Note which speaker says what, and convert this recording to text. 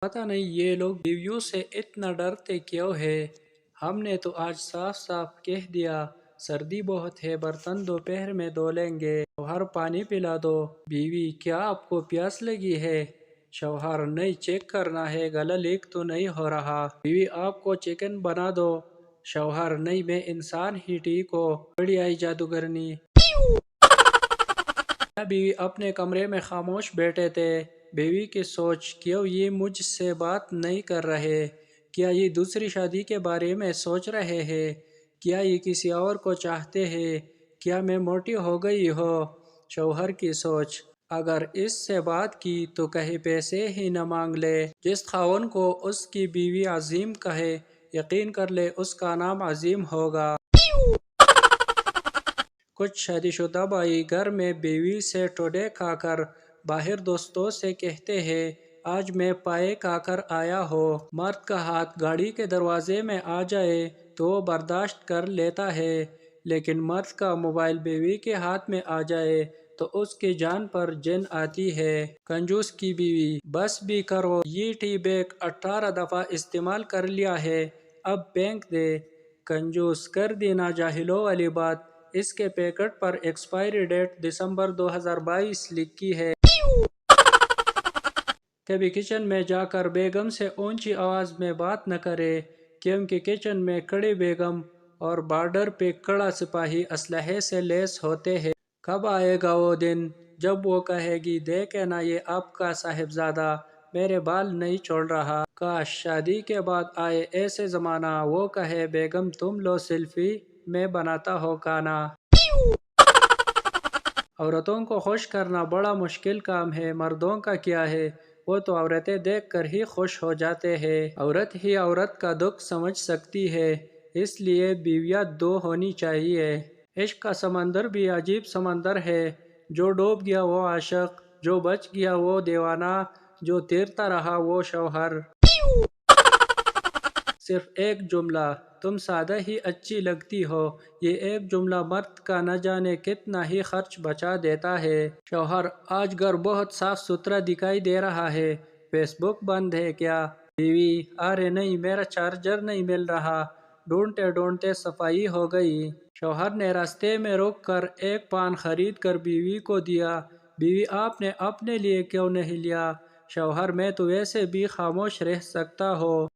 Speaker 1: پتہ نہیں یہ لوگ بیویوں سے اتنا ڈرتے کیوں ہے؟ ہم نے تو آج صاف صاف کہہ دیا سردی بہت ہے، برتن دوپہر میں دھو لیں گے۔ شوہر پانی پلا دو۔ بیوی کیا آپ کو پیاس لگی ہے؟ شوہر نہیں، چیک کرنا ہے گلا لیک تو نہیں ہو رہا۔ بیوی آپ کو چکن بنا دو۔ شوہر نہیں، میں انسان ہی ٹھیک ہوں، بڑی آئی جادوگرنی۔ بیوی اپنے کمرے میں خاموش بیٹھے تھے۔ بیوی کی سوچ، کیوں یہ مجھ سے بات نہیں کر رہے؟ کیا یہ دوسری شادی کے بارے میں سوچ رہے ہیں؟ کیا یہ کسی اور کو چاہتے ہیں؟ کیا میں موٹی ہو گئی ہوں؟ شوہر کی سوچ، اگر اس سے بات کی تو کہیں پیسے ہی نہ مانگ لے۔ جس خاوند کو اس کی بیوی عظیم کہے، یقین کر لے اس کا نام عظیم ہوگا۔ کچھ شادی شدہ بھائی گھر میں بیوی سے ٹوڈے کھا کر باہر دوستوں سے کہتے ہیں آج میں پائے کھا کر آیا ہوں۔ مرد کا ہاتھ گاڑی کے دروازے میں آ جائے تو وہ برداشت کر لیتا ہے، لیکن مرد کا موبائل بیوی کے ہاتھ میں آ جائے تو اس کی جان پر جن آتی ہے۔ کنجوس کی بیوی، بس بھی کرو، یہ ٹی بیگ 18 دفعہ استعمال کر لیا ہے، اب پھینک دے۔ کنجوس، کر دی نا جاہلوں والی بات، اس کے پیکٹ پر ایکسپائری ڈیٹ دسمبر 2022 لکھی ہے۔ کبھی کچن میں جا کر بیگم سے اونچی آواز میں بات نہ کرے، کیونکہ کچن میں کھڑی بیگم اور بارڈر پہ کھڑا سپاہی اسلحے سے لیس ہوتے ہیں۔ کب آئے گا وہ دن جب وہ کہے گی دیکھے نا یہ آپ کا صاحبزادہ میرے بال نہیں چھوڑ رہا۔ کاش شادی کے بعد آئے ایسے زمانہ، وہ کہے بیگم تم لو سیلفی میں بناتا ہو کھانا۔ عورتوں کو خوش کرنا بڑا مشکل کام ہے، مردوں کا کیا ہے، وہ تو عورتیں دیکھ کر ہی خوش ہو جاتے ہیں۔ عورت ہی عورت کا دکھ سمجھ سکتی ہے، اس لیے بیویاں 2 ہونی چاہیے۔ عشق کا سمندر بھی عجیب سمندر ہے، جو ڈوب گیا وہ عاشق، جو بچ گیا وہ دیوانہ، جو تیرتا رہا وہ شوہر۔ صرف ایک جملہ، تم سادہ ہی اچھی لگتی ہو، یہ ایک جملہ مرد کا نہ جانے کتنا ہی خرچ بچا دیتا ہے۔ شوہر، آج گھر بہت صاف ستھرا دکھائی دے رہا ہے، فیس بک بند ہے کیا؟ بیوی، ارے نہیں، میرا چارجر نہیں مل رہا، ڈھونڈتے ڈھونڈتے صفائی ہو گئی۔ شوہر نے راستے میں روک کر ایک پان خرید کر بیوی کو دیا۔ بیوی، آپ نے اپنے لیے کیوں نہیں لیا؟ شوہر، میں تو ویسے بھی خاموش رہ سکتا ہوں۔